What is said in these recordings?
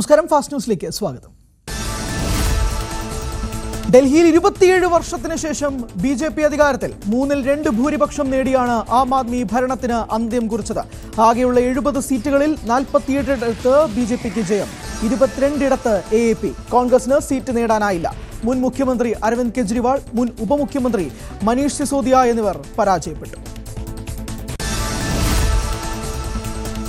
നമസ്കാരം, ഫാസ്റ്റ് ന്യൂസിലേക്ക് സ്വാഗതം. ഡൽഹിയിൽ 27 വർഷത്തിന് ശേഷം ബിജെപി അധികാരത്തിൽ 3-2 ഭൂരിപക്ഷം നേടിയാണ് ആം ആദ്മി ഭരണത്തിന് അന്ത്യം കുറിച്ചത്. ആകെയുള്ള 70 സീറ്റുകളിൽ 47 ബിജെപിക്ക് ജയം, 22 AAP. കോൺഗ്രസിന് സീറ്റ് നേടാനായില്ല. മുൻ മുഖ്യമന്ത്രി അരവിന്ദ് കെജ്രിവാൾ, മുൻ ഉപമുഖ്യമന്ത്രി മനീഷ് സിസോദിയ എന്നിവർ പരാജയപ്പെട്ടു.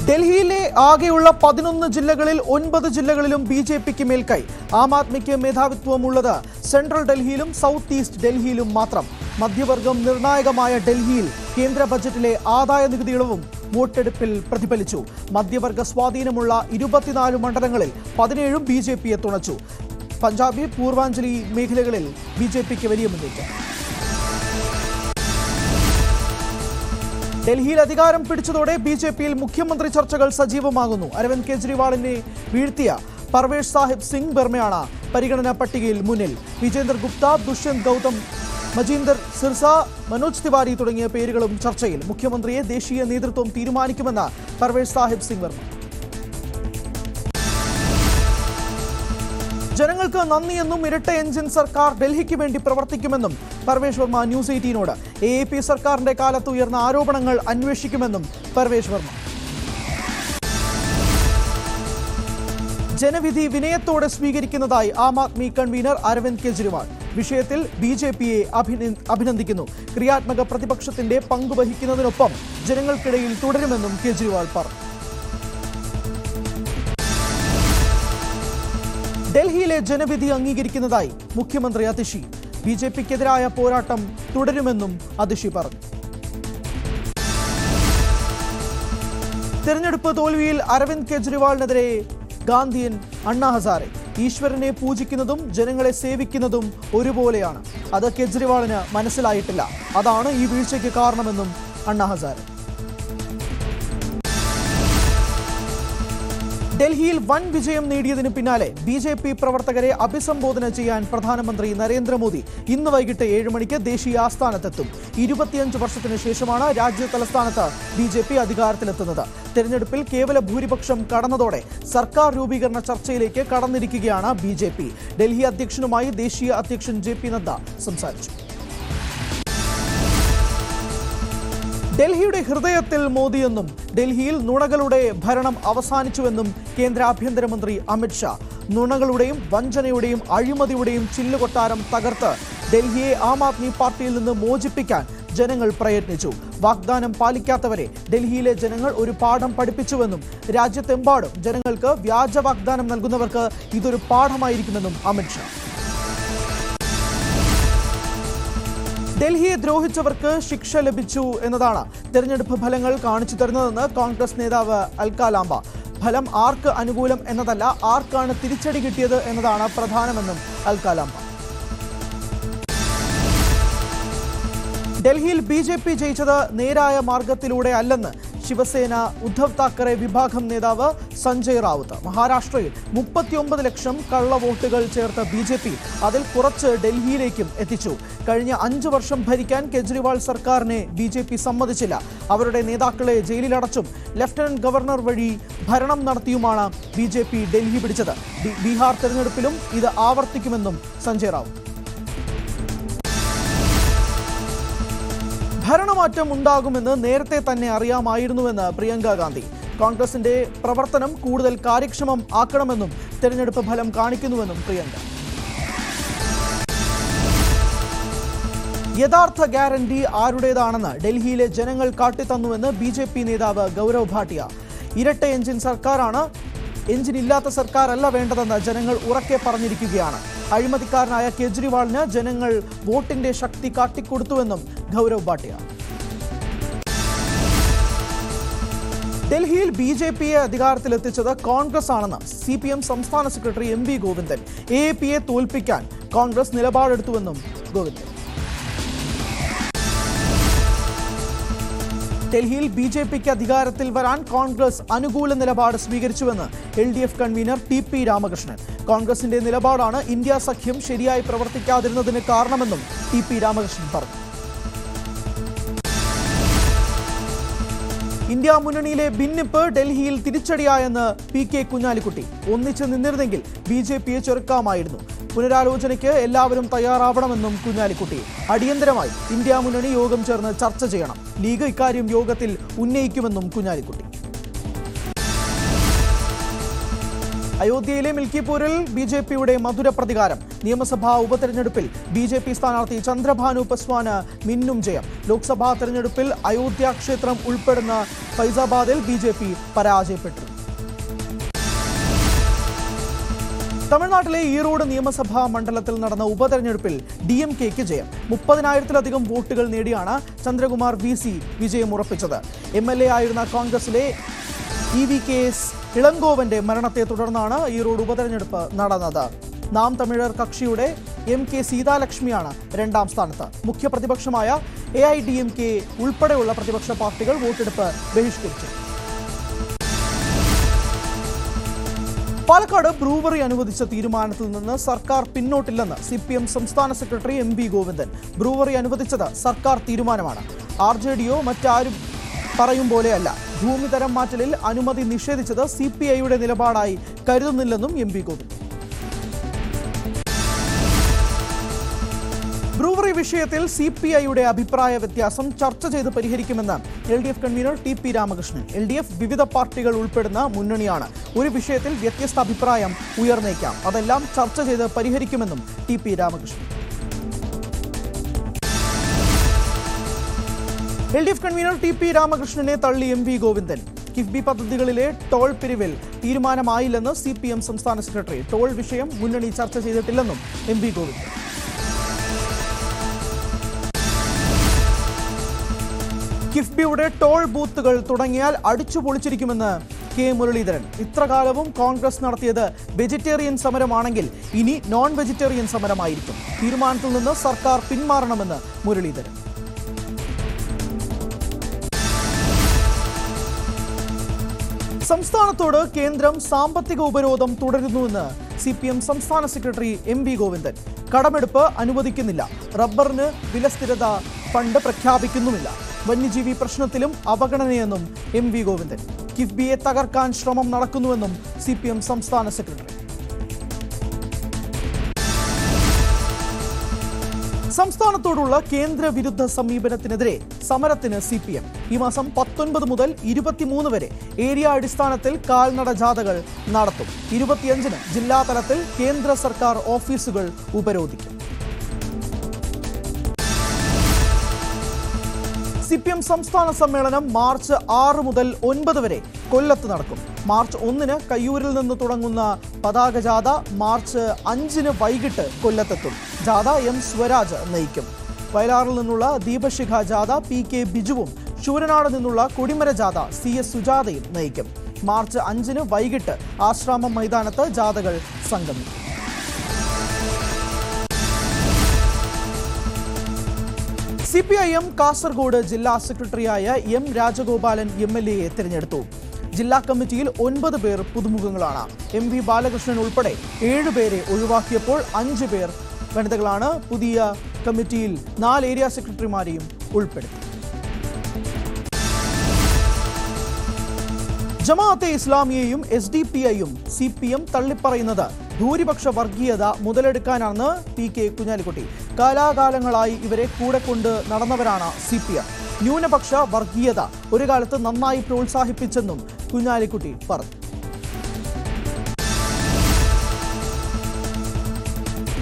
ഡൽഹിയിലെ ആകെയുള്ള 11 ജില്ലകളിൽ 9 ജില്ലകളിലും ബിജെപിക്ക് മേൽക്കൈ. ആം ആദ്മിക്ക് മേധാവിത്വമുള്ളത് സെൻട്രൽ ഡൽഹിയിലും സൗത്ത് ഈസ്റ്റ് ഡൽഹിയിലും മാത്രം. മധ്യവർഗം നിർണായകമായ ഡൽഹിയിൽ കേന്ദ്ര ബജറ്റിലെ ആദായ നികുതി ഇളവും വോട്ടെടുപ്പിൽ പ്രതിഫലിച്ചു. മധ്യവർഗ സ്വാധീനമുള്ള 24 മണ്ഡലങ്ങളിൽ 17 ബിജെപിയെ തുണച്ചു. പഞ്ചാബി, പൂർവാഞ്ചലി മേഖലകളിൽ ബിജെപിക്ക് വലിയ മുന്നേറ്റം. ഡൽഹിയിൽ അധികാരം പിടിച്ചതോടെ ബിജെപിയിൽ മുഖ്യമന്ത്രി ചർച്ചകൾ സജീവമാകുന്നു. അരവിന്ദ് കെജ്രിവാളിനെ വീഴ്ത്തിയ പർവേഷ് സാഹിബ് സിംഗ് ബർമയാണ് പരിഗണനാ പട്ടികയിൽ മുന്നിൽ. വിജേന്ദർ ഗുപ്ത, ദുഷ്യന്ത് ഗൗതം, മജീന്ദർ സിർസ, മനോജ് തിവാരി തുടങ്ങിയ പേരുകളും ചർച്ചയിൽ. മുഖ്യമന്ത്രിയെ ദേശീയ നേതൃത്വം തീരുമാനിക്കുമെന്ന് പർവേഷ് സാഹിബ് സിംഗ് ബർമ. ജനങ്ങൾക്ക് നന്ദിയെന്നും ഇരട്ട എഞ്ചിൻ സർക്കാർ ഡൽഹിക്ക് വേണ്ടി പ്രവർത്തിക്കുമെന്നും പർവേഷ് വർമ്മ ന്യൂസ് 18നോട്. AAP സർക്കാരിന്റെ കാലത്ത് ഉയർന്ന ആരോപണങ്ങൾ അന്വേഷിക്കുമെന്നും പർവേഷ് വർമ്മ. ജനവിധി വിനയത്തോടെ സ്വീകരിക്കുന്നതായി ആം ആദ്മി കൺവീനർ അരവിന്ദ് കെജ്രിവാൾ. വിഷയത്തിൽ ബിജെപിയെ അഭിനന്ദിക്കുന്നു. ക്രിയാത്മക പ്രതിപക്ഷത്തിന്റെ പങ്കുവഹിക്കുന്നതിനൊപ്പം ജനങ്ങൾക്കിടയിൽ തുടരുമെന്നും കെജ്രിവാൾ പറഞ്ഞു. ഡൽഹിയിലെ ജനവിധി അംഗീകരിക്കുന്നതായി മുഖ്യമന്ത്രി അതിഷി. ബിജെപിക്കെതിരായ പോരാട്ടം തുടരുമെന്നും അതിഷി പറഞ്ഞു. തെരഞ്ഞെടുപ്പ് തോൽവിയിൽ അരവിന്ദ് കെജ്രിവാളിനെതിരെ ഗാന്ധിയൻ അണ്ണാ ഹസാരെ. ഈശ്വരനെ പൂജിക്കുന്നതും ജനങ്ങളെ സേവിക്കുന്നതും ഒരുപോലെയാണ്. അത് കെജ്രിവാളിന് മനസ്സിലായിട്ടില്ല. അതാണ് ഈ വീഴ്ചയ്ക്ക് കാരണമെന്നും അണ്ണാ ഹസാരെ. ഡൽഹിയിൽ വൻ വിജയം നേടിയതിനു പിന്നാലെ ബിജെപി പ്രവർത്തകരെ അഭിസംബോധന ചെയ്യാൻ പ്രധാനമന്ത്രി നരേന്ദ്രമോദി ഇന്ന് വൈകിട്ട് 7 മണിക്ക് ദേശീയ ആസ്ഥാനത്തെത്തും. 25 വർഷത്തിന് ശേഷമാണ് രാജ്യ തലസ്ഥാനത്ത് ബിജെപി അധികാരത്തിലെത്തുന്നത്. തെരഞ്ഞെടുപ്പിൽ കേവല ഭൂരിപക്ഷം കടന്നതോടെ സർക്കാർ രൂപീകരണ ചർച്ചയിലേക്ക് കടന്നിരിക്കുകയാണ് ബിജെപി. ഡൽഹി അധ്യക്ഷനുമായി ദേശീയ അധ്യക്ഷൻ JP നദ്ദ സംസാരിച്ചു. ഡൽഹിയുടെ ഹൃദയത്തിൽ മോദിയെന്നും ഡൽഹിയിൽ നുണകളുടെ ഭരണം അവസാനിച്ചുവെന്നും കേന്ദ്ര ആഭ്യന്തരമന്ത്രി അമിത് ഷാ. നുണകളുടെയും വഞ്ചനയുടെയും അഴിമതിയുടെയും ചില്ലുകൊട്ടാരം തകർത്ത് ഡൽഹിയെ ആം ആദ്മി പാർട്ടിയിൽ നിന്ന് മോചിപ്പിക്കാൻ ജനങ്ങൾ പ്രയത്നിച്ചു. വാഗ്ദാനം പാലിക്കാത്തവരെ ഡൽഹിയിലെ ജനങ്ങൾ ഒരു പാഠം പഠിപ്പിച്ചുവെന്നും രാജ്യത്തെമ്പാടും ജനങ്ങൾക്ക് വ്യാജ വാഗ്ദാനം നൽകുന്നവർക്ക് ഇതൊരു പാഠമായിരിക്കുമെന്നും അമിത് ഷാ. ഡൽഹിയെ ദ്രോഹിച്ചവർക്ക് ശിക്ഷ ലഭിച്ചു എന്നതാണ് തെരഞ്ഞെടുപ്പ് ഫലങ്ങൾ കാണിച്ചു തരുന്നതെന്ന് കോൺഗ്രസ് നേതാവ് അൽക ലാംബ. ഫലം ആർക്ക് അനുകൂലം എന്നതല്ല, ആർക്കാണ് തിരിച്ചടി കിട്ടിയത് എന്നതാണ് പ്രധാനമെന്നും അൽക ലാംബ. ഡൽഹിയിൽ ബിജെപി ജയിച്ചത് നേരായ മാർഗത്തിലൂടെ അല്ലെന്ന് ശിവസേന ഉദ്ധവ് താക്കറെ വിഭാഗം നേതാവ് സഞ്ജയ് റാവുത്ത്. മഹാരാഷ്ട്രയിൽ 39 ലക്ഷം കള്ളവോട്ടുകൾ ചേർത്ത ബിജെപി അതിൽ കുറച്ച് ഡൽഹിയിലേക്കും എത്തിച്ചു. കഴിഞ്ഞ 5 വർഷം ഭരിക്കാൻ കെജ്രിവാൾ സർക്കാരിനെ ബിജെപി സമ്മതിച്ചില്ല. അവരുടെ നേതാക്കളെ ജയിലിലടച്ചും ലഫ്റ്റനന്റ് ഗവർണർ വഴി ഭരണം നടത്തിയുമാണ് ബിജെപി ഡൽഹി പിടിച്ചത്. ബീഹാർ തെരഞ്ഞെടുപ്പിലും ഇത് ആവർത്തിക്കുമെന്നും സഞ്ജയ് റാവുത്ത്. ഭരണമാറ്റം ഉണ്ടാകുമെന്ന് നേരത്തെ തന്നെ അറിയാമായിരുന്നുവെന്ന് പ്രിയങ്ക ഗാന്ധി. കോൺഗ്രസിന്റെ പ്രവർത്തനം കൂടുതൽ കാര്യക്ഷമം ആക്കണമെന്നും തെരഞ്ഞെടുപ്പ് ഫലം കാണിക്കുന്നുവെന്നും പ്രിയങ്ക. യഥാർത്ഥ ഗ്യാരണ്ടി ആരുടേതാണെന്ന് ഡൽഹിയിലെ ജനങ്ങൾ കാട്ടിത്തന്നുവെന്ന് BJP നേതാവ് ഗൗരവ് ഭാട്ടിയ. ഇരട്ട എഞ്ചിൻ സർക്കാരാണ്, എഞ്ചിനില്ലാത്ത സർക്കാരല്ല വേണ്ടതെന്ന് ജനങ്ങൾ ഉറക്കെ പറഞ്ഞിരിക്കുകയാണ്. അഴിമതിക്കാരനായ കെജ്രിവാളിന് ജനങ്ങൾ വോട്ടിന്റെ ശക്തി കാട്ടിക്കൊടുത്തുവെന്നും ഗൗരവ് ഭാട്ടിയ. ഡൽഹിയിൽ ബിജെപിയെ അധികാരത്തിലെത്തിച്ചത് കോൺഗ്രസ് ആണെന്ന് CPM സംസ്ഥാന സെക്രട്ടറി MV ഗോവിന്ദൻ. AAPയെ തോൽപ്പിക്കാൻ കോൺഗ്രസ് നിലപാടെടുത്തുവെന്നും ഗോവിന്ദൻ. ഡൽഹിയിൽ ബിജെപിക്ക് അധികാരത്തിൽ വരാൻ കോൺഗ്രസ് അനുകൂല നിലപാട് സ്വീകരിച്ചുവെന്ന് LDF കൺവീനർ TP രാമകൃഷ്ണൻ. കോൺഗ്രസിന്റെ നിലപാടാണ് ഇന്ത്യ സഖ്യം ശരിയായി പ്രവർത്തിക്കാതിരുന്നതിന് കാരണമെന്നും TP രാമകൃഷ്ണൻ പറഞ്ഞു. ഇന്ത്യ മുന്നണിയിലെ ഭിന്നിപ്പ് ഡൽഹിയിൽ തിരിച്ചടിയായെന്ന് പി.കെ. കുഞ്ഞാലിക്കുട്ടി. ഒന്നിച്ചു നിന്നിരുന്നെങ്കിൽ ബി.ജെ.പിയെ ചെറുക്കാമായിരുന്നു. പുനരാലോചനയ്ക്ക് എല്ലാവരും തയ്യാറാവണമെന്നും കുഞ്ഞാലിക്കുട്ടി. അടിയന്തരമായി ഇന്ത്യ മുന്നണി യോഗം ചേർന്ന് ചർച്ച ചെയ്യണം. ലീഗ് ഇക്കാര്യം യോഗത്തിൽ ഉന്നയിക്കുമെന്നും കുഞ്ഞാലിക്കുട്ടി. അയോധ്യയിലെ മിൽക്കിപൂരിൽ ബി.ജെ.പിയുടെ മധുര പ്രതികാരം. നിയമസഭാ ഉപതെരഞ്ഞെടുപ്പിൽ ബി.ജെ.പി സ്ഥാനാർത്ഥി ചന്ദ്രഭാനു പസ്വാന് മിന്നും ജയം. ലോക്സഭാ തെരഞ്ഞെടുപ്പിൽ അയോധ്യ ക്ഷേത്രം ഉൾപ്പെടുന്ന ഫൈസാബാദിൽ ബി.ജെ.പി പരാജയപ്പെട്ടു. തമിഴ്നാട്ടിലെ ഈറോഡ് നിയമസഭാ മണ്ഡലത്തിൽ നടന്ന ഉപതെരഞ്ഞെടുപ്പിൽ DMK-ക്ക് ജയം. 30,000-ലധികം വോട്ടുകൾ നേടിയാണ് ചന്ദ്രകുമാർ VC വിജയമുറപ്പിച്ചത്. MLA ആയിരുന്ന കോൺഗ്രസിലെ EVKS ഇളങ്കോവന്റെ മരണത്തെ തുടർന്നാണ് ഈറോഡ് ഉപതെരഞ്ഞെടുപ്പ് നടന്നത്. നാം തമിഴർ കക്ഷിയുടെ MK സീതാലക്ഷ്മിയാണ് രണ്ടാം സ്ഥാനത്ത്. മുഖ്യപ്രതിപക്ഷമായ AIDMK ഉൾപ്പെടെയുള്ള പ്രതിപക്ഷ പാർട്ടികൾ വോട്ടെടുപ്പ് ബഹിഷ്കരിച്ചു. പാലക്കാട് ബ്രൂവറി അനുവദിച്ച തീരുമാനത്തിൽ നിന്ന് സർക്കാർ പിന്നോട്ടില്ലെന്ന് CPM സംസ്ഥാന സെക്രട്ടറി MV ഗോവിന്ദൻ. ബ്രൂവറി അനുവദിച്ചത് സർക്കാർ തീരുമാനമാണ്. RJDയോ മറ്റാരും പറയും പോലെയല്ല. ഭൂമി തരം മാറ്റലിൽ അനുമതി നിഷേധിച്ചത് CPIയുടെ നിലപാടായി കരുതുന്നില്ലെന്നും MV ഗോവിന്ദൻ. ബ്രൂവറി വിഷയത്തിൽ CPIയുടെ അഭിപ്രായ വ്യത്യാസം ചർച്ച ചെയ്ത് പരിഹരിക്കുമെന്ന് LDF കൺവീനർ TP രാമകൃഷ്ണൻ. LDF വിവിധ പാർട്ടികൾ ഉൾപ്പെടുന്ന മുന്നണിയാണ്. ഒരു വിഷയത്തിൽ വ്യത്യസ്ത അഭിപ്രായം ഉയർന്നേക്കാം. അതെല്ലാം ചർച്ച ചെയ്ത് പരിഹരിക്കുമെന്നും TP രാമകൃഷ്ണൻ. LDF കൺവീനർ TP രാമകൃഷ്ണനെ തള്ളി MV ഗോവിന്ദൻ. കിഫ്ബി പദ്ധതികളിലെ ടോൾ പിരിവിൽ തീരുമാനമായില്ലെന്ന് CPM സംസ്ഥാന സെക്രട്ടറി. ടോൾ വിഷയം മുന്നണി ചർച്ച ചെയ്തിട്ടില്ലെന്നും MV ഗോവിന്ദൻ. കിഫ്ബിയുടെ ടോൾ ബൂത്തുകൾ തുടങ്ങിയാൽ അടിച്ചുപൊളിച്ചിരിക്കുമെന്ന് K. മുരളീധരൻ. ഇത്രകാലവും കോൺഗ്രസ് നടത്തിയത് വെജിറ്റേറിയൻ സമരമാണെങ്കിൽ ഇനി നോൺ വെജിറ്റേറിയൻ സമരമായിരിക്കും. തീരുമാനത്തിൽ നിന്ന് സർക്കാർ പിന്മാറണമെന്ന് മുരളീധരൻ. സംസ്ഥാനത്തോട് കേന്ദ്രം സാമ്പത്തിക ഉപരോധം തുടരുന്നുവെന്ന് CPM സംസ്ഥാന സെക്രട്ടറി MV ഗോവിന്ദൻ. കടമെടുപ്പ് അനുവദിക്കുന്നില്ല. റബ്ബറിന് വിലസ്ഥിരത ഫണ്ട് പ്രഖ്യാപിക്കുന്നുമില്ല. വന്യജീവി പ്രശ്നത്തിലും അവഗണനയെന്നും MV ഗോവിന്ദൻ. കിഫ്ബിയെ തകർക്കാൻ ശ്രമം നടക്കുന്നുവെന്നും CPM സംസ്ഥാന സെക്രട്ടറി. സംസ്ഥാനത്തോടുള്ള കേന്ദ്ര വിരുദ്ധ സമീപനത്തിനെതിരെ സമരത്തിന് CPM. ഈ മാസം 19 മുതൽ 23 വരെ ഏരിയ അടിസ്ഥാനത്തിൽ കാൽനട ജാഥകൾ നടത്തും. 25-ന് ജില്ലാതലത്തിൽ കേന്ദ്ര സർക്കാർ ഓഫീസുകൾ ഉപരോധിക്കും. CPM സംസ്ഥാന സമ്മേളനം മാർച്ച് 6 മുതൽ 9 വരെ കൊല്ലത്ത് നടക്കും. മാർച്ച് 1-ന് കയ്യൂരിൽ നിന്ന് തുടങ്ങുന്ന പതാക ജാഥ മാർച്ച് 5-ന് വൈകിട്ട് കൊല്ലത്തെത്തും. ജാഥ M. സ്വരാജ് നയിക്കും. വയലാറിൽ നിന്നുള്ള ദീപശിഖ ജാഥ PK ബിജുവും ശൂരനാട് നിന്നുള്ള കൊടിമര ജാഥ CS സുജാതയും നയിക്കും. മാർച്ച് 5-ന് വൈകിട്ട് ആശ്രാമം മൈതാനത്ത് ജാഥകൾ സംഗമിക്കും. CPIM കാസർഗോഡ് ജില്ലാ സെക്രട്ടറിയായ M. രാജഗോപാലൻ MLA-യെ തിരഞ്ഞെടുത്തു. ജില്ലാ കമ്മിറ്റിയിൽ 9 പേർ പുതുമുഖങ്ങളാണ്. MV ബാലകൃഷ്ണൻ ഉൾപ്പെടെ 7 പേരെ ഒഴിവാക്കിയപ്പോൾ 5 പേർ വനിതകളാണ്. പുതിയ കമ്മിറ്റിയിൽ 4 ഏരിയ സെക്രട്ടറിമാരെയും ഉൾപ്പെടുത്തി. ജമാഅത്തെ ഇസ്ലാമിയെയും SDPI-യും CPM തള്ളിപ്പറയുന്നത് ഭൂരിപക്ഷ വർഗീയത മുതലെടുക്കാനാണെന്ന് PK കുഞ്ഞാലിക്കുട്ടി. കാലാകാലങ്ങളായി ഇവരെ കൂടെ കൊണ്ട് നടന്നവരാണ് CPM. ന്യൂനപക്ഷ വർഗീയത ഒരു കാലത്ത് നന്നായി പ്രോത്സാഹിപ്പിച്ചെന്നും കുഞ്ഞാലിക്കുട്ടി പറഞ്ഞു.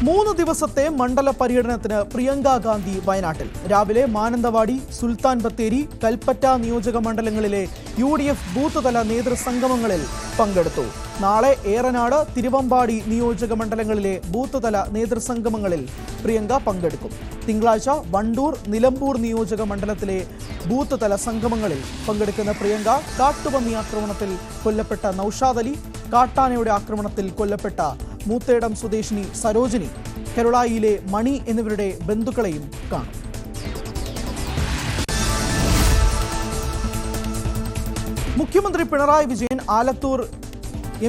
3 ദിവസത്തെ മണ്ഡല പര്യടനത്തിന് പ്രിയങ്ക ഗാന്ധി വയനാട്ടിൽ. രാവിലെ മാനന്തവാടി, സുൽത്താൻ ബത്തേരി, കൽപ്പറ്റ നിയോജക മണ്ഡലങ്ങളിലെ UDF ബൂത്ത് തല നേതൃസംഗമങ്ങളിൽ പങ്കെടുത്തു. നാളെ ഏറനാട്, തിരുവമ്പാടി നിയോജക മണ്ഡലങ്ങളിലെ ബൂത്ത് തല നേതൃസംഗമങ്ങളിൽ പ്രിയങ്ക പങ്കെടുക്കും. തിങ്കളാഴ്ച വണ്ടൂർ, നിലമ്പൂർ നിയോജക മണ്ഡലത്തിലെ ബൂത്ത് തല സംഗമങ്ങളിൽ പങ്കെടുക്കുന്ന പ്രിയങ്ക കാട്ടുപന്നി ആക്രമണത്തിൽ കൊല്ലപ്പെട്ട നൌഷാദ് അലി, കാട്ടാനയുടെ ആക്രമണത്തിൽ കൊല്ലപ്പെട്ട മൂത്തേടം സ്വദേശിനി സരോജിനി, കരുളായിയിലെ മണി എന്നിവരുടെ ബന്ധുക്കളെയും കാണും. മുഖ്യമന്ത്രി പിണറായി വിജയൻ ആലത്തൂർ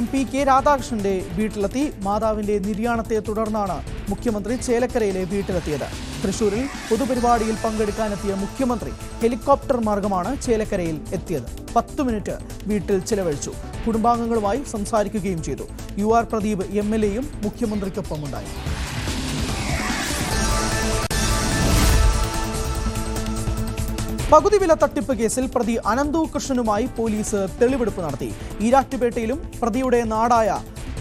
MP K. രാധാകൃഷ്ണന്റെ വീട്ടിലെത്തി. മാതാവിന്റെ നിര്യാണത്തെ തുടർന്നാണ് മുഖ്യമന്ത്രി ചേലക്കരയിലെ വീട്ടിലെത്തിയത്. തൃശൂരിൽ പൊതുപരിപാടിയിൽ പങ്കെടുക്കാനെത്തിയ മുഖ്യമന്ത്രി ഹെലികോപ്റ്റർ മാർഗമാണ് ചേലക്കരയിൽ എത്തിയത്. 10 മിനിറ്റ് വീട്ടിൽ ചിലവഴിച്ചു. കുടുംബാംഗങ്ങളുമായി സംസാരിക്കുകയും ചെയ്തു. UR പ്രദീപ് MLAയും മുഖ്യമന്ത്രിക്കൊപ്പമുണ്ടായി. പകുതി വില തട്ടിപ്പ് കേസിൽ പ്രതി അനന്തു കൃഷ്ണനുമായി പോലീസ് തെളിവെടുപ്പ് നടത്തി. ഈരാറ്റുപേട്ടയിലും പ്രതിയുടെ നാടായ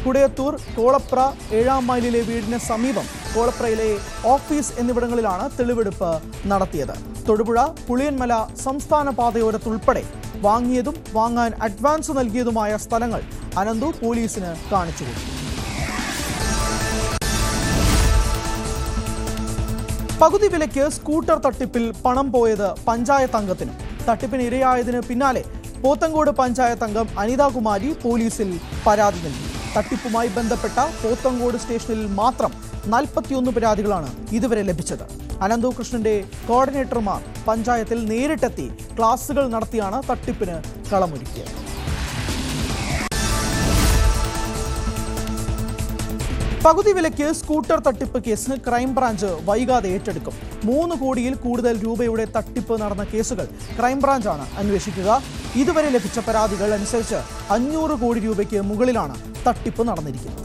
കുടയത്തൂർ, കോളപ്ര, 7-ാം മൈലിലെ വീടിന് സമീപം കോളപ്രയിലെ ഓഫീസ് എന്നിവിടങ്ങളിലാണ് തെളിവെടുപ്പ് നടത്തിയത്. തൊടുപുഴ പുളിയന്മല സംസ്ഥാന പാതയോരത്തുൾപ്പെടെ വാങ്ങിയതും വാങ്ങാൻ അഡ്വാൻസ് നൽകിയതുമായ സ്ഥലങ്ങൾ അനന്തു പോലീസിന് കാണിച്ചു കൊടുത്തു. പകുതി വിലയ്ക്ക് സ്കൂട്ടർ തട്ടിപ്പിൽ പണം പോയത് പഞ്ചായത്ത് അംഗത്തിനും. തട്ടിപ്പിന് ഇരയായതിന് പിന്നാലെ പോത്തങ്കോട് പഞ്ചായത്ത് അംഗം അനിതാകുമാരി പോലീസിൽ പരാതി നൽകി. തട്ടിപ്പുമായി ബന്ധപ്പെട്ട പോത്തങ്കോട് സ്റ്റേഷനിൽ മാത്രം 41 പരാതികളാണ് ഇതുവരെ ലഭിച്ചത്. അനന്തു കൃഷ്ണന്റെ കോർഡിനേറ്റർമാർ പഞ്ചായത്തിൽ നേരിട്ടെത്തി ക്ലാസുകൾ നടത്തിയാണ് തട്ടിപ്പിന് കളമൊരുക്കിയത്. പകുതി വിലയ്ക്ക് സ്കൂട്ടർ തട്ടിപ്പ് കേസ് ക്രൈംബ്രാഞ്ച് വൈകാതെ ഏറ്റെടുക്കും. 3 കോടിയിൽ കൂടുതൽ രൂപയുടെ തട്ടിപ്പ് നടന്ന കേസുകൾ ക്രൈംബ്രാഞ്ചാണ് അന്വേഷിക്കുക. ഇതുവരെ ലഭിച്ച പരാതികൾ അനുസരിച്ച് 500 കോടി രൂപയ്ക്ക് മുകളിലാണ് തട്ടിപ്പ് നടന്നിരിക്കുന്നത്.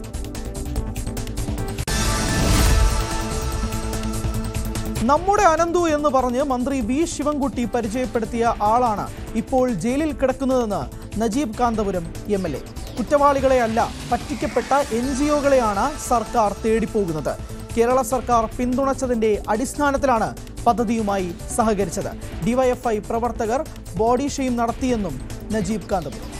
നമ്മുടെ അനന്തു എന്ന് പറഞ്ഞ് മന്ത്രി വി ശിവൻകുട്ടി പരിചയപ്പെടുത്തിയ ആളാണ് ഇപ്പോൾ ജയിലിൽ കിടക്കുന്നതെന്ന് നജീബ് കാന്തപുരം MLA. കുറ്റവാളികളെയല്ല, പറ്റിക്കപ്പെട്ട NGOകളെയാണ് സർക്കാർ തേടിപ്പോകുന്നത്. കേരള സർക്കാർ പിന്തുണച്ചതിന്റെ അടിസ്ഥാനത്തിലാണ് പദ്ധതിയുമായി സഹകരിച്ചത്. DYFI പ്രവർത്തകർ ബോഡി ഷെയിം നടത്തിയെന്നും നജീബ് കാന്തപുരം.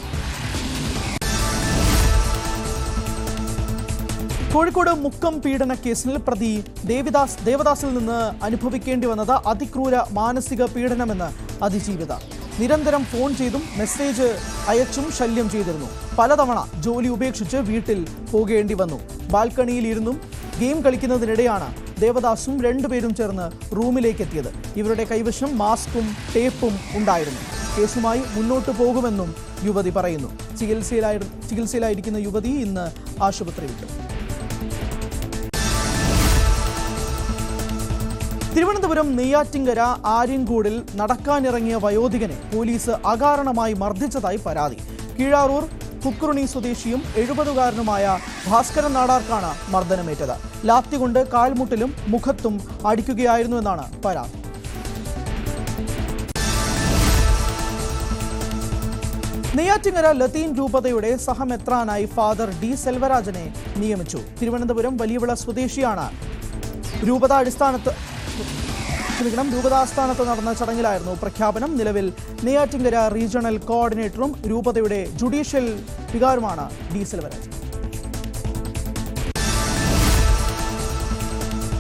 കോഴിക്കോട് മുക്കം പീഡന കേസിൽ പ്രതി ദേവദാസിൽ നിന്ന് അനുഭവിക്കേണ്ടി വന്നത് അതിക്രൂര മാനസിക പീഡനമെന്ന് അതിജീവിത. നിരന്തരം ഫോൺ ചെയ്തും മെസ്സേജ് അയച്ചും ശല്യം ചെയ്തിരുന്നു. പലതവണ ജോലി ഉപേക്ഷിച്ച് വീട്ടിൽ പോകേണ്ടി വന്നു. ബാൽക്കണിയിൽ ഇരുന്നും ഗെയിം കളിക്കുന്നതിനിടെയാണ് ദേവദാസും 2 പേരും ചേർന്ന് റൂമിലേക്ക് എത്തിയത്. ഇവരുടെ കൈവശം മാസ്കും ടേപ്പും ഉണ്ടായിരുന്നു. കേസുമായി മുന്നോട്ട് പോകുമെന്നും യുവതി പറയുന്നു. ചികിത്സയിലായിരിക്കുന്ന യുവതി ഇന്ന് ആശുപത്രി വിട്ടു. തിരുവനന്തപുരം നെയ്യാറ്റിങ്കര ആര്യൻകൂടിൽ നടക്കാനിറങ്ങിയ വയോധികനെ പോലീസ് അകാരണമായി മർദ്ദിച്ചതായി പരാതി. കീഴാറൂർ കുക്കുറുണി സ്വദേശിയും 70-കാരനുമായ ഭാസ്കരൻ നാടാർക്കാണ് മർദ്ദനമേറ്റത്. ലാത്തി കൊണ്ട് കാൽമുട്ടിലും മുഖത്തും അടിക്കുകയായിരുന്നുവെന്നാണ് പരാതി. നെയ്യാറ്റിങ്കര ലത്തീൻ രൂപതയുടെ സഹമെത്രാനായി ഫാദർ D സെൽവരാജനെ നിയമിച്ചു. തിരുവനന്തപുരം വലിയവിള സ്വദേശിയാണ്. രൂപതാസ്ഥാനത്ത് നടന്ന ചടങ്ങിലായിരുന്നു പ്രഖ്യാപനം. നിലവിൽ നെയ്യാറ്റിങ്കര റീജിയണൽ കോർഡിനേറ്ററും രൂപതയുടെ ജുഡീഷ്യൽ വികാരവുമാണ് D സെൽവരാജ്.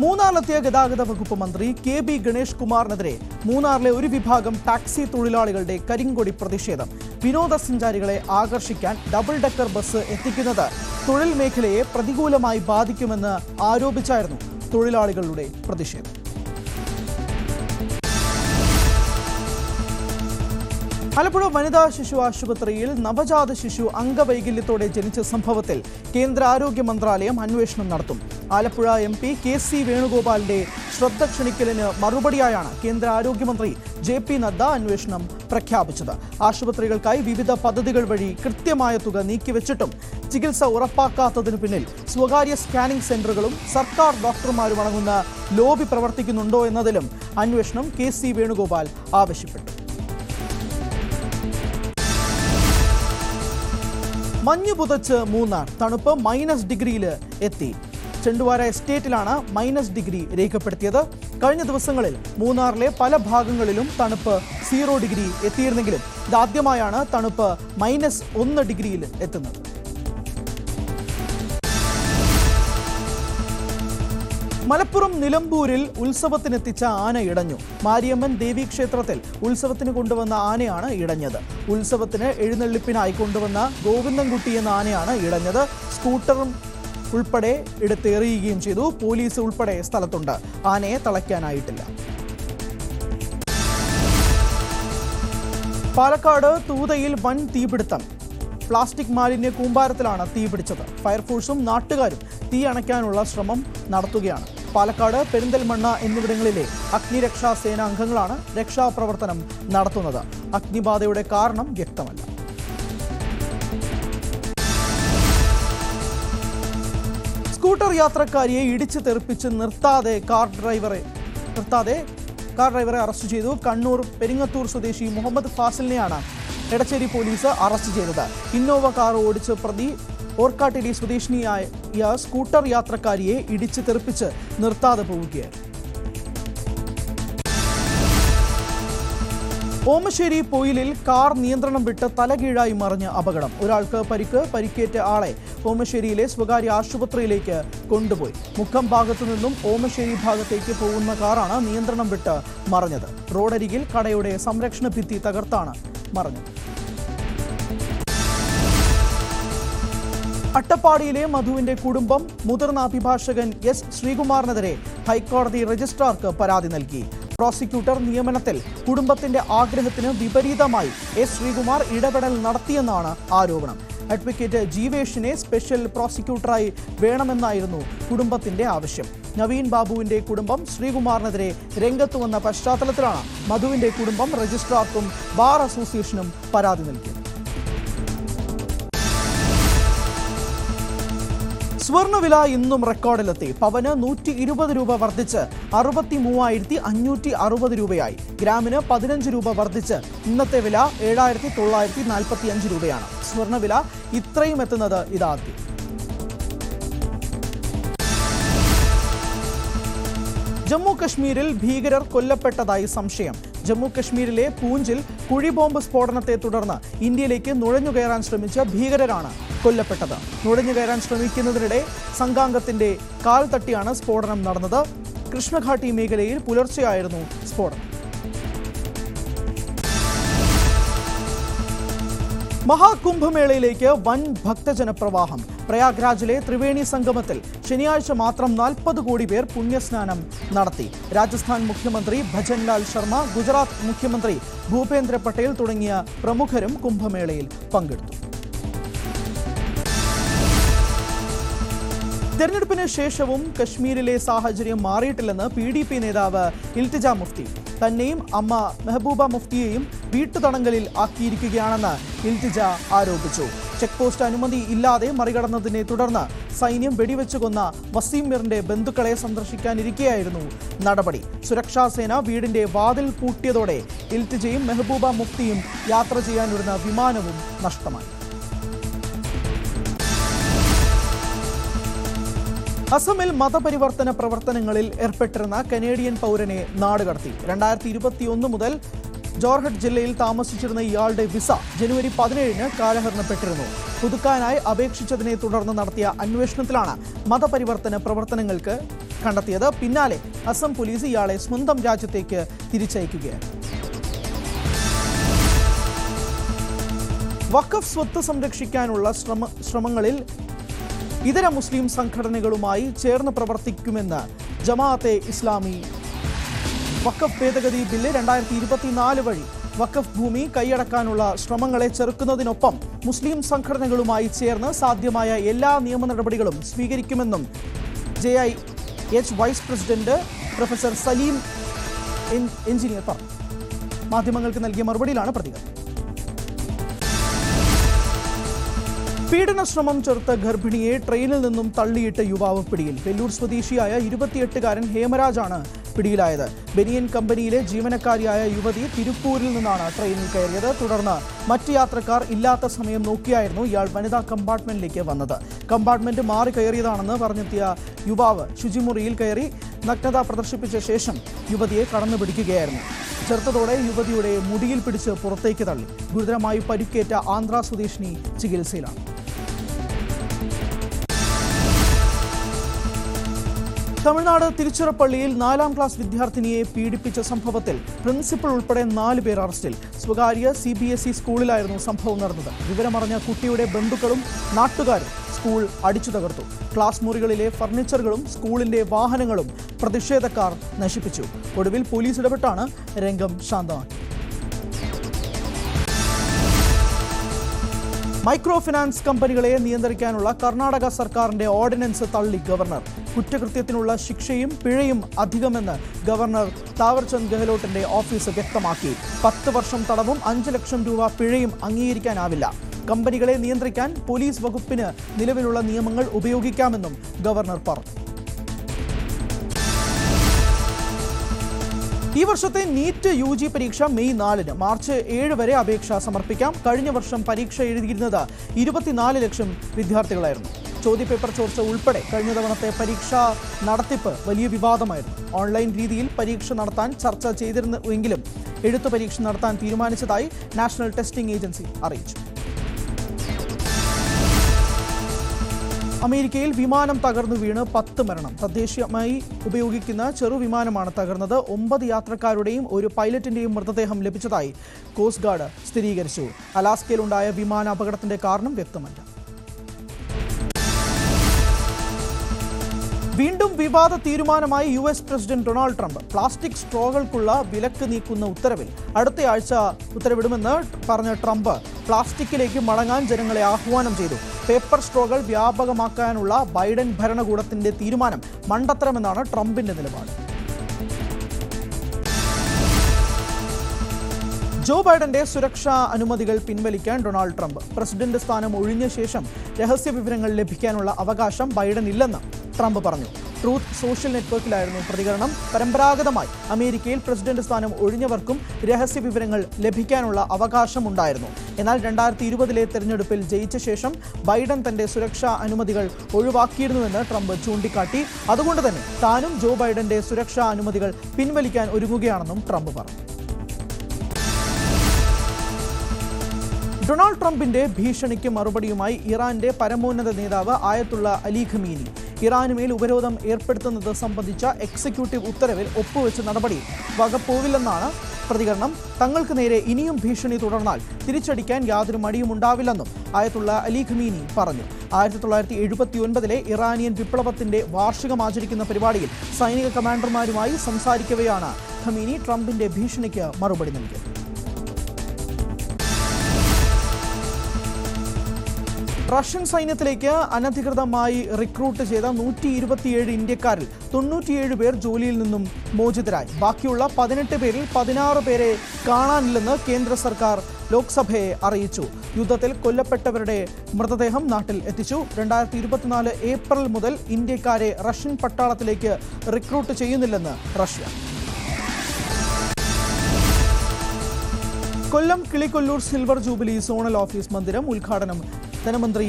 മൂന്നാറിലെത്തിയ ഗതാഗത വകുപ്പ് മന്ത്രി KB ഗണേഷ് കുമാറിനെതിരെ മൂന്നാറിലെ ഒരു വിഭാഗം ടാക്സി തൊഴിലാളികളുടെ കരിങ്കൊടി പ്രതിഷേധം. വിനോദസഞ്ചാരികളെ ആകർഷിക്കാൻ ഡബിൾ ഡെക്കർ ബസ് എത്തിക്കുന്നത് തൊഴിൽ മേഖലയെ പ്രതികൂലമായി ബാധിക്കുമെന്ന് ആരോപിച്ചായിരുന്നു തൊഴിലാളികളുടെ പ്രതിഷേധം. ആലപ്പുഴ വനിതാ ശിശു ആശുപത്രിയിൽ നവജാത ശിശു അംഗവൈകല്യത്തോടെ ജനിച്ച സംഭവത്തിൽ കേന്ദ്ര ആരോഗ്യ മന്ത്രാലയം അന്വേഷണം നടത്തും. ആലപ്പുഴ MP KC വേണുഗോപാലിന്റെ ശ്രദ്ധ ക്ഷണിക്കലിന് മറുപടിയായാണ് കേന്ദ്ര ആരോഗ്യമന്ത്രി JP നദ്ദ അന്വേഷണം പ്രഖ്യാപിച്ചത്. ആശുപത്രികൾക്കായി വിവിധ പദ്ധതികൾ വഴി കൃത്യമായ തുക നീക്കിവെച്ചിട്ടും ചികിത്സ ഉറപ്പാക്കാത്തതിനു പിന്നിൽ സ്വകാര്യ സ്കാനിംഗ് സെന്ററുകളും സർക്കാർ ഡോക്ടർമാരും അടങ്ങുന്ന ലോബി പ്രവർത്തിക്കുന്നുണ്ടോ എന്നതിലും അന്വേഷണം KC വേണുഗോപാൽ ആവശ്യപ്പെട്ടു. മഞ്ഞു പുതച്ച് മൂന്നാർ. തണുപ്പ് -ഡിഗ്രിയിൽ എത്തി. ചെണ്ടുവാര എസ്റ്റേറ്റിലാണ് -ഡിഗ്രി രേഖപ്പെടുത്തിയത്. കഴിഞ്ഞ ദിവസങ്ങളിൽ മൂന്നാറിലെ പല ഭാഗങ്ങളിലും തണുപ്പ് 0 ഡിഗ്രി എത്തിയിരുന്നെങ്കിലും ഇതാദ്യമായാണ് തണുപ്പ് -1 ഡിഗ്രിയിൽ എത്തുന്നത്. മലപ്പുറം നിലമ്പൂരിൽ ഉത്സവത്തിനെത്തിച്ച ആന ഇടഞ്ഞു. മാരിയമ്മൻ ദേവീക്ഷേത്രത്തിൽ ഉത്സവത്തിന് കൊണ്ടുവന്ന ആനയാണ് ഇടഞ്ഞത്. ഉത്സവത്തിന് എഴുന്നള്ളിപ്പിനായി കൊണ്ടുവന്ന ഗോവിന്ദൻകുട്ടി എന്ന ആനയാണ് ഇടഞ്ഞത്. സ്കൂട്ടറും ഉൾപ്പെടെ എടുത്തെറിയുകയും ചെയ്തു. പോലീസ് ഉൾപ്പെടെ സ്ഥലത്തുണ്ട്. ആനയെ തളയ്ക്കാനായിട്ടില്ല. പാലക്കാട് തൂതയിൽ വൻ തീപിടുത്തം. പ്ലാസ്റ്റിക് മാലിന്യ കൂമ്പാരത്തിലാണ് തീപിടിച്ചത്. ഫയർഫോഴ്സും നാട്ടുകാരും തീ അണയ്ക്കാനുള്ള ശ്രമം നടത്തുകയാണ്. പാലക്കാട്, പെരിന്തൽമണ്ണ എന്നിവിടങ്ങളിലെ അഗ്നിരക്ഷാ സേന അംഗങ്ങളാണ് രക്ഷാപ്രവർത്തനം നടത്തുന്നത്. അഗ്നിബാധയുടെ കാരണം വ്യക്തമല്ല. സ്കൂട്ടർ യാത്രക്കാരിയെ ഇടിച്ചു തെറിപ്പിച്ച് നിർത്താതെ കാർ ഡ്രൈവറെ അറസ്റ്റ് ചെയ്തു. കണ്ണൂർ പെരിങ്ങത്തൂർ സ്വദേശി മുഹമ്മദ് ഫാസിലിനെയാണ് എടച്ചേരി പോലീസ് അറസ്റ്റ് ചെയ്തത്. ഇന്നോവ കാർ ഓടിച്ച് പ്രതി ഓർക്കാട്ടിരി സ്വദേശിനിയായ സ്കൂട്ടർ യാത്രക്കാരിയെ ഇടിച്ചു തെറിപ്പിച്ച് നിർത്താതെ പോവുകയായിരുന്നു. ഓമശ്ശേരി പൊയിലിൽ കാർ നിയന്ത്രണം വിട്ട് തലകീഴായി മറിഞ്ഞ് അപകടം. ഒരാൾക്ക് പരിക്കേറ്റ ആളെ ഓമശ്ശേരിയിലെ സ്വകാര്യ ആശുപത്രിയിലേക്ക് കൊണ്ടുപോയി. മുക്കം ഭാഗത്തു നിന്നും ഓമശ്ശേരി ഭാഗത്തേക്ക് പോകുന്ന കാറാണ് നിയന്ത്രണം വിട്ട് മറിഞ്ഞത്. റോഡരികിൽ കടയുടെ സംരക്ഷണ ഭിത്തി തകർത്താണ് മറിഞ്ഞത്. അട്ടപ്പാടിയിലെ മധുവിന്റെ കുടുംബം മുതിർന്ന അഭിഭാഷകൻ എസ് ശ്രീകുമാറിനെതിരെ ഹൈക്കോടതി രജിസ്ട്രാർക്ക് പരാതി നൽകി. പ്രോസിക്യൂട്ടർ നിയമനത്തിൽ കുടുംബത്തിന്റെ ആഗ്രഹത്തിന് വിപരീതമായി എസ് ശ്രീകുമാർ ഇടപെടൽ നടത്തിയെന്നാണ് ആരോപണം. അഡ്വക്കേറ്റ് ജീവേഷിനെ സ്പെഷ്യൽ പ്രോസിക്യൂട്ടറായി വേണമെന്നായിരുന്നു കുടുംബത്തിന്റെ ആവശ്യം. നവീൻ ബാബുവിന്റെ കുടുംബം ശ്രീകുമാറിനെതിരെ രംഗത്ത് വന്ന പശ്ചാത്തലത്തിലാണ് മധുവിന്റെ കുടുംബം രജിസ്ട്രാർക്കും ബാർ അസോസിയേഷനും പരാതി നൽകിയത്. സ്വർണ്ണവില ഇന്നും റെക്കോർഡിലെത്തി. പവന് 120 രൂപ വർദ്ധിച്ച് 63,560 രൂപയായി. ഗ്രാമിന് 15 രൂപ വർദ്ധിച്ച് ഇന്നത്തെ വില 7,945 രൂപയാണ്. സ്വർണ്ണവില ഇത്രയും എത്തുന്നത് ഇതാദ്യം. ജമ്മു കശ്മീരിൽ ഭീകരർ കൊല്ലപ്പെട്ടതായി സംശയം. ജമ്മു കശ്മീരിലെ പൂഞ്ചിൽ കുഴിബോംബ് സ്ഫോടനത്തെ തുടർന്ന് ഇന്ത്യയിലേക്ക് നുഴഞ്ഞുകയറാൻ ശ്രമിച്ച ഭീകരരാണ് കൊല്ലപ്പെട്ടത്. നുഴഞ്ഞുകയറാൻ ശ്രമിക്കുന്നതിനിടെ സംഘാംഗത്തിന്റെ കാൽ തട്ടിയാണ് സ്ഫോടനം നടന്നത്. കൃഷ്ണഘാട്ടി മേഖലയിൽ പുലർച്ചെയായിരുന്നു സ്ഫോടനം. മഹാകുംഭമേളയിലേക്ക് വൻ ഭക്തജന പ്രവാഹം. പ്രയാഗ്രാജിലെ ത്രിവേണി സംഗമത്തിൽ ശനിയാഴ്ച മാത്രം 40 കോടി പേർ പുണ്യസ്നാനം നടത്തി. രാജസ്ഥാൻ മുഖ്യമന്ത്രി ഭജൻലാൽ ശർമ്മ, ഗുജറാത്ത് മുഖ്യമന്ത്രി ഭൂപേന്ദ്ര പട്ടേൽ തുടങ്ങിയ പ്രമുഖരും കുംഭമേളയിൽ പങ്കെടുത്തു. തെരഞ്ഞെടുപ്പിന് ശേഷവും കശ്മീരിലെ സാഹചര്യം മാറിയിട്ടില്ലെന്ന് PDP നേതാവ് ഇൽത്തിജ മുഫ്തി. തന്നെയും അമ്മ മെഹബൂബ മുഫ്തിയെയും വീട്ടുതടങ്കലിൽ ആക്കിയിരിക്കുകയാണെന്ന് ഇൽത്തിജ ആരോപിച്ചു. ചെക്ക് പോസ്റ്റ് അനുമതി ഇല്ലാതെ മറികടന്നതിനെ തുടർന്ന് സൈന്യം വെടിവെച്ചു കൊന്ന വസീം മിറിന്റെ ബന്ധുക്കളെ സന്ദർശിക്കാനിരിക്കെയായിരുന്നു നടപടി. സുരക്ഷാസേന വീടിന്റെ വാതിൽ പൂട്ടിയതോടെ ഇൽത്തിജയും മെഹബൂബ മുഫ്തിയും യാത്ര ചെയ്യാനിരുന്ന വിമാനവും നഷ്ടമായി. അസമിൽ മതപരിവർത്തന പ്രവർത്തനങ്ങളിൽ ഏർപ്പെട്ടിരുന്ന കനേഡിയൻ പൗരനെ നാടുകടത്തി. 2021 മുതൽ ജോർഹട്ട് ജില്ലയിൽ താമസിച്ചിരുന്ന ഇയാളുടെ വിസ ജനുവരി 17-ന് കാലഹരണപ്പെട്ടിരുന്നു. പുതുക്കാനായി അപേക്ഷിച്ചതിനെ തുടർന്ന് നടത്തിയ അന്വേഷണത്തിലാണ് മതപരിവർത്തന പ്രവർത്തനങ്ങൾക്ക് കണ്ടെത്തിയത്. പിന്നാലെ അസം പോലീസ് ഇയാളെ സ്വന്തം രാജ്യത്തേക്ക് തിരിച്ചയക്കുകയാണ്. വഖഫ് സ്വത്ത് സംരക്ഷിക്കാനുള്ള ശ്രമങ്ങളിൽ ഇതര മുസ്ലിം സംഘടനകളുമായി ചേർന്ന് പ്രവർത്തിക്കുമെന്ന് ജമാഅത്തെ ഇസ്ലാമി. വഖഫ് ഭേദഗതി ബില്ല് 2024 വഴി വഖഫ് ഭൂമി കൈയടക്കാനുള്ള ശ്രമങ്ങളെ ചെറുക്കുന്നതിനൊപ്പം മുസ്ലിം സംഘടനകളുമായി ചേർന്ന് സാധ്യമായ എല്ലാ നിയമ നടപടികളും സ്വീകരിക്കുമെന്നും JIH vice president professor Saleem Engineer പറഞ്ഞു. മാധ്യമങ്ങൾക്ക് നൽകിയ മറുപടിയിലാണ് പ്രതികരണം. പീഡന ശ്രമം ചെറുത്ത ഗർഭിണിയെ ട്രെയിനിൽ നിന്നും തള്ളിയിട്ട യുവാവ് പിടിയിൽ. വെല്ലൂർ സ്വദേശിയായ 28-കാരൻ ഹേമരാജാണ് പിടിയിലായത്. ബനിയൻ കമ്പനിയിലെ ജീവനക്കാരിയായ യുവതി തിരുപ്പൂരിൽ നിന്നാണ് ട്രെയിനിൽ കയറിയത്. തുടർന്ന് മറ്റ് യാത്രക്കാർ ഇല്ലാത്ത സമയം നോക്കിയായിരുന്നു ഇയാൾ വനിതാ കമ്പാർട്ട്മെന്റിലേക്ക് വന്നത്. കമ്പാർട്ട്മെന്റ് മാറി കയറിയതാണെന്ന് പറഞ്ഞെത്തിയ യുവാവ് ശുചിമുറിയിൽ കയറി നഗ്നത പ്രദർശിപ്പിച്ച ശേഷം യുവതിയെ കടന്നുപിടിക്കുകയായിരുന്നു. ചേർത്തതോടെ യുവതിയുടെ മുടിയിൽ പിടിച്ച് പുറത്തേക്ക് തള്ളി. ഗുരുതരമായി പരിക്കേറ്റ ആന്ധ്ര സ്വദേശിനി ചികിത്സയിലാണ്. തമിഴ്നാട് തിരുച്ചിറപ്പള്ളിയിൽ 4ാം ക്ലാസ് വിദ്യാർത്ഥിനിയെ പീഡിപ്പിച്ച സംഭവത്തിൽ പ്രിൻസിപ്പൽ ഉൾപ്പെടെ 4 പേർ അറസ്റ്റിൽ. സ്വകാര്യ CBSE സ്കൂളിലായിരുന്നു സംഭവം നടന്നത്. വിവരമറിഞ്ഞ കുട്ടിയുടെ ബന്ധുക്കളും നാട്ടുകാരും സ്കൂൾ അടിച്ചു തകർത്തു. ക്ലാസ് മുറികളിലെ ഫർണിച്ചറുകളും സ്കൂളിന്റെ വാഹനങ്ങളും പ്രതിഷേധക്കാർ നശിപ്പിച്ചു. ഒടുവിൽ പോലീസ് ഇടപെട്ടാണ് രംഗം ശാന്തമാക്കി. മൈക്രോ ഫിനാൻസ് കമ്പനികളെ നിയന്ത്രിക്കാനുള്ള കർണാടക സർക്കാരിന്റെ ഓർഡിനൻസ് തള്ളി ഗവർണർ. കുറ്റകൃത്യത്തിനുള്ള ശിക്ഷയും പിഴയും അധികമെന്ന് ഗവർണർ താവർചന്ദ് ഗെഹ്ലോട്ടിന്റെ ഓഫീസ് വ്യക്തമാക്കി. 10 വർഷം തടവും 5 ലക്ഷം രൂപ പിഴയും അംഗീകരിക്കാനാവില്ല. കമ്പനികളെ നിയന്ത്രിക്കാൻ പോലീസ് വകുപ്പിന് നിലവിലുള്ള നിയമങ്ങൾ ഉപയോഗിക്കാമെന്നും ഗവർണർ പറഞ്ഞു. ഈ വർഷത്തെ നീറ്റ് UG പരീക്ഷ മെയ് 4-ന്, മാർച്ച് 7 വരെ അപേക്ഷ സമർപ്പിക്കാം. കഴിഞ്ഞ വർഷം പരീക്ഷ എഴുതിയിരുന്നത് 24 ലക്ഷം വിദ്യാർത്ഥികളായിരുന്നു. ചോദ്യപേപ്പർ ചോർച്ച ഉൾപ്പെടെ കഴിഞ്ഞ തവണത്തെ പരീക്ഷാ നടത്തിപ്പ് വലിയ വിവാദമായിരുന്നു. ഓൺലൈൻ രീതിയിൽ പരീക്ഷ നടത്താൻ ചർച്ച ചെയ്തിരുന്നുവെങ്കിലും എഴുത്തു പരീക്ഷ നടത്താൻ തീരുമാനിച്ചതായി നാഷണൽ ടെസ്റ്റിംഗ് ഏജൻസി അറിയിച്ചു. അമേരിക്കയിൽ വിമാനം തകർന്നു വീണ് 10 മരണം. തദ്ദേശീയമായി ഉപയോഗിക്കുന്ന ചെറുവിമാനമാണ് തകർന്നത്. 9 യാത്രക്കാരുടെയും ഒരു പൈലറ്റിന്റെയും മൃതദേഹം ലഭിച്ചതായി കോസ്റ്റ് ഗാർഡ് സ്ഥിരീകരിച്ചു. അലാസ്കയിലുണ്ടായ വിമാന അപകടത്തിന്റെ കാരണം വ്യക്തമല്ല. വീണ്ടും വിവാദ തീരുമാനമായി US president Donald Trump. Plastic സ്ട്രോകൾക്കുള്ള വിലക്ക് നീക്കുന്ന ഉത്തരവിൽ അടുത്തയാഴ്ച ഉത്തരവിടുമെന്ന് പറഞ്ഞ ട്രംപ് പ്ലാസ്റ്റിക്കിലേക്ക് മടങ്ങാൻ ജനങ്ങളെ ആഹ്വാനം ചെയ്തു. പേപ്പർ സ്ട്രോകൾ വ്യാപകമാക്കാനുള്ള ബൈഡൻ ഭരണകൂടത്തിന്റെ തീരുമാനം മണ്ടത്തരമെന്നാണ് ട്രംപിന്റെ നിലപാട്. ജോ ബൈഡന്റെ സുരക്ഷാ അനുമതികൾ പിൻവലിക്കാൻ ഡൊണാൾഡ് ട്രംപ്. പ്രസിഡന്റ് സ്ഥാനം ഒഴിഞ്ഞ ശേഷം രഹസ്യ വിവരങ്ങൾ ലഭിക്കാനുള്ള അവകാശം ബൈഡൻ ഇല്ലെന്ന് ട്രംപ് പറഞ്ഞു. ട്രൂത്ത് സോഷ്യൽ നെറ്റ്വർക്കിലായിരുന്നു പ്രതികരണം. പരമ്പരാഗതമായി അമേരിക്കയിൽ പ്രസിഡന്റ് സ്ഥാനം ഒഴിഞ്ഞവർക്കും രഹസ്യ വിവരങ്ങൾ ലഭിക്കാനുള്ള അവകാശമുണ്ടായിരുന്നു. എന്നാൽ 2020 തെരഞ്ഞെടുപ്പിൽ ജയിച്ച ശേഷം ബൈഡൻ തന്റെ സുരക്ഷാ അനുമതികൾ ഒഴിവാക്കിയിരുന്നുവെന്ന് ട്രംപ് ചൂണ്ടിക്കാട്ടി. അതുകൊണ്ട് തന്നെ താനും ജോ ബൈഡന്റെ സുരക്ഷാ അനുമതികൾ പിൻവലിക്കാൻ ഒരുങ്ങുകയാണെന്നും ട്രംപ് പറഞ്ഞു. ഡൊണാൾഡ് ട്രംപിന്റെ ഭീഷണിക്ക് മറുപടിയുമായി ഇറാന്റെ പരമോന്നത നേതാവ് ആയത്തുള്ള അലി ഖമീനി. ഇറാനുമേൽ ഉപരോധം ഏർപ്പെടുത്തുന്നത് സംബന്ധിച്ച എക്സിക്യൂട്ടീവ് ഉത്തരവിൽ ഒപ്പുവെച്ച നടപടി വകപ്പോവില്ലെന്നാണ് പ്രതികരണം. തങ്ങൾക്ക് നേരെ ഇനിയും ഭീഷണി തുടർന്നാൽ തിരിച്ചടിക്കാൻ യാതൊരു മടിയും ഉണ്ടാവില്ലെന്നും ആയത്തുള്ള അലി ഖമീനി പറഞ്ഞു. 1979 ഇറാനിയൻ വിപ്ലവത്തിന്റെ വാർഷികം ആചരിക്കുന്ന പരിപാടിയിൽ സൈനിക കമാൻഡർമാരുമായി സംസാരിക്കവെയാണ് ഖമീനി ട്രംപിന്റെ ഭീഷണിക്ക് മറുപടി നൽകിയത്. റഷ്യൻ സൈന്യത്തിലേക്ക് അനധികൃതമായി റിക്രൂട്ട് ചെയ്ത 127 ഇന്ത്യക്കാരിൽ 97 പേർ ജോലിയിൽ നിന്നും മോചിതരായി. ബാക്കിയുള്ള 18 പേരിൽ 16 പേരെ കാണാനില്ലെന്ന് കേന്ദ്ര സർക്കാർ ലോക്സഭയെ അറിയിച്ചു. യുദ്ധത്തിൽ കൊല്ലപ്പെട്ടവരുടെ മൃതദേഹം നാട്ടിൽ എത്തിച്ചു. 2024 ഏപ്രിൽ മുതൽ ഇന്ത്യക്കാരെ റഷ്യൻ പട്ടാളത്തിലേക്ക് റിക്രൂട്ട് ചെയ്യുന്നില്ലെന്ന് Russia. Kollam Kilikollur silver jubilee zonal office മന്ദിരം ഉദ്ഘാടനം ധനമന്ത്രി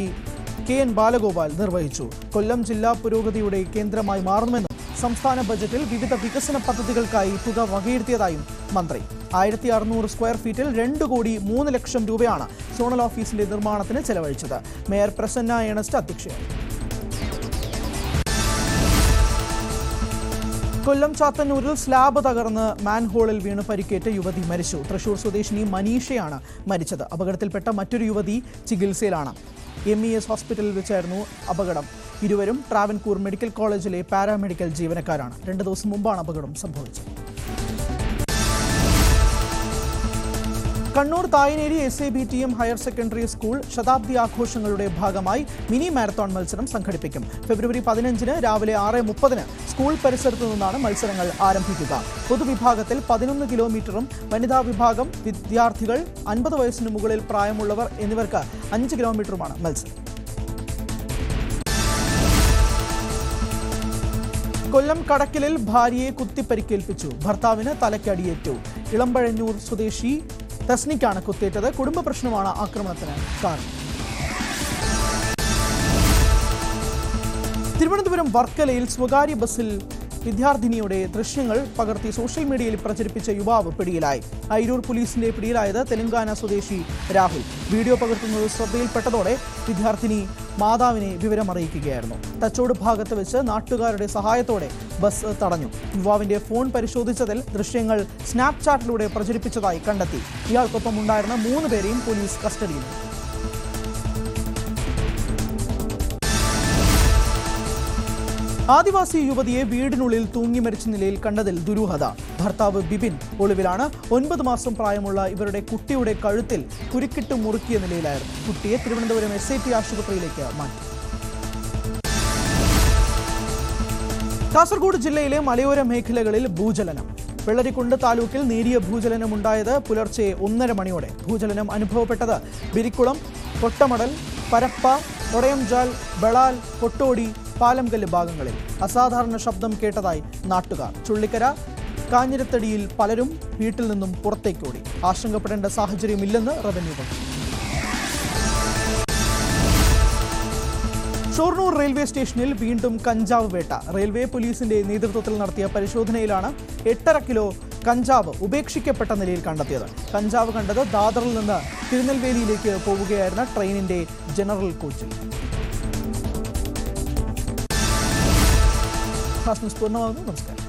KN ബാലഗോപാൽ നിർവഹിച്ചു. കൊല്ലം ജില്ലാ പുരോഗതിയുടെ കേന്ദ്രമായി മാറുമെന്നും സംസ്ഥാന ബജറ്റിൽ വിവിധ വികസന പദ്ധതികൾക്കായി തുക വകയിരുത്തിയതായും മന്ത്രി. 1600 സ്ക്വയർ ഫീറ്റിൽ 2,03,00,000 രൂപയാണ് സോണൽ ഓഫീസിന്റെ നിർമ്മാണത്തിന് ചെലവഴിച്ചത്. മേയർ പ്രസന്ന ഏണസ്റ്റ് അധ്യക്ഷയായി. കൊല്ലം ചാത്തന്നൂരിൽ സ്ലാബ് തകർന്ന് മാൻഹോളിൽ വീണ് പരിക്കേറ്റ് യുവതി മരിച്ചു. തൃശൂർ സ്വദേശിനി മനീഷയാണ് മരിച്ചത്. അപകടത്തിൽപ്പെട്ട മറ്റൊരു യുവതി ചികിത്സയിലാണ്. MES ഹോസ്പിറ്റലിൽ വെച്ചായിരുന്നു അപകടം. ഇരുവരും ട്രാവൻകൂർ മെഡിക്കൽ കോളേജിലെ പാരാമെഡിക്കൽ ജീവനക്കാരാണ്. 2 ദിവസം മുമ്പാണ് അപകടം സംഭവിച്ചത്. Kannur Thayineri SABTM higher secondary school ശതാബ്ദി ആഘോഷങ്ങളുടെ ഭാഗമായി മിനി മാരത്തോൺ മത്സരം സംഘടിപ്പിക്കും. ഫെബ്രുവരി 15-ന് രാവിലെ 6:30-ന് സ്കൂൾ പരിസരത്തു നിന്നാണ് മത്സരങ്ങൾ ആരംഭിക്കുക. പൊതുവിഭാഗത്തിൽ 11 കിലോമീറ്ററും വനിതാ വിഭാഗം വിദ്യാർത്ഥികൾ 50 വയസ്സിന് മുകളിൽ പ്രായമുള്ളവർ എന്നിവർക്ക് 5 കിലോമീറ്ററുമാണ് മത്സരം. കൊല്ലം കടക്കലിൽ ഭാര്യയെ കുത്തിപ്പരിക്കേൽപ്പിച്ചു. ഭർത്താവിന് തലയ്ക്കടിയേറ്റു. ഇളമ്പഴഞ്ഞൂർ സ്വദേശി തസ്നിക്കാണ് കുത്തേറ്റത്. കുടുംബ പ്രശ്നമാണ് ആക്രമണത്തിന് കാരണം. തിരുവനന്തപുരം വർക്കലയിൽ സ്വകാര്യ ബസ്സിൽ വിദ്യാർത്ഥിനിയുടെ ദൃശ്യങ്ങൾ പകർത്തി സോഷ്യൽ മീഡിയയിൽ പ്രചരിപ്പിച്ച യുവാവ് പിടിയിലായി. അയിരൂർ പോലീസിന്റെ പിടിയിലായത് തെലങ്കാന സ്വദേശി രാഹുൽ. വീഡിയോ പകർത്തുന്നത് ശ്രദ്ധയിൽപ്പെട്ടതോടെ വിദ്യാർത്ഥിനി മാതാവിനെ വിവരമറിയിക്കുകയായിരുന്നു. തച്ചോട് ഭാഗത്ത് വെച്ച് നാട്ടുകാരുടെ സഹായത്തോടെ ബസ് തടഞ്ഞു. യുവാവിന്റെ ഫോൺ പരിശോധിച്ചതിൽ ദൃശ്യങ്ങൾ സ്നാപ്ചാറ്റിലൂടെ പ്രചരിപ്പിച്ചതായി കണ്ടെത്തി. ഇയാൾക്കൊപ്പം ഉണ്ടായിരുന്ന 3 പേരെയും പോലീസ് കസ്റ്റഡിയിൽ. ആദിവാസി യുവതിയെ വീടിനുള്ളിൽ തൂങ്ങി മരിച്ച നിലയിൽ കണ്ടതിൽ ദുരൂഹത. ഭർത്താവ് ബിപിൻ ഒളിവിലാണ്. 9 മാസം പ്രായമുള്ള ഇവരുടെ കുട്ടിയുടെ കഴുത്തിൽ കുരുക്കിട്ട് മുറുക്കിയ നിലയിലായിരുന്നു. കുട്ടിയെ തിരുവനന്തപുരം SIT ആശുപത്രിയിലേക്ക് മാറ്റി. കാസർഗോഡ് ജില്ലയിലെ മലയോര മേഖലകളിൽ ഭൂചലനം. വെള്ളരിക്കുണ്ട് താലൂക്കിൽ നേരിയ ഭൂചലനമുണ്ടായത് പുലർച്ചെ 1:30 മണിയോടെ. ഭൂചലനം അനുഭവപ്പെട്ടത് ബിരിക്കുളം, കൊട്ടമടൽ, പരപ്പ, ഒടയംജാൽ, ബളാൽ, കൊട്ടോടി, പാലംകല്ല് ഭാഗങ്ങളിൽ അസാധാരണ ശബ്ദം കേട്ടതായി നാട്ടുകാർ. ചുള്ളിക്കര, കാഞ്ഞിരത്തടിയിൽ പലരും വീട്ടിൽ നിന്നും പുറത്തേക്കോടി. ആശങ്കപ്പെടേണ്ട സാഹചര്യമില്ലെന്ന് റവന്യൂ വകുപ്പ്. ഷൊർണൂർ റെയിൽവേ സ്റ്റേഷനിൽ വീണ്ടും കഞ്ചാവ് വേട്ട. റെയിൽവേ പോലീസിന്റെ നേതൃത്വത്തിൽ നടത്തിയ പരിശോധനയിലാണ് 8.5 കിലോ കഞ്ചാവ് ഉപേക്ഷിക്കപ്പെട്ട നിലയിൽ കണ്ടെത്തിയത്. കഞ്ചാവ് കണ്ടത് ദാദറിൽ നിന്ന് തിരുനെൽവേലിയിലേക്ക് പോവുകയായിരുന്ന ട്രെയിനിന്റെ ജനറൽ കോച്ചിൽ. പൂർണ്ണമാകുന്നു. നമസ്കാരം.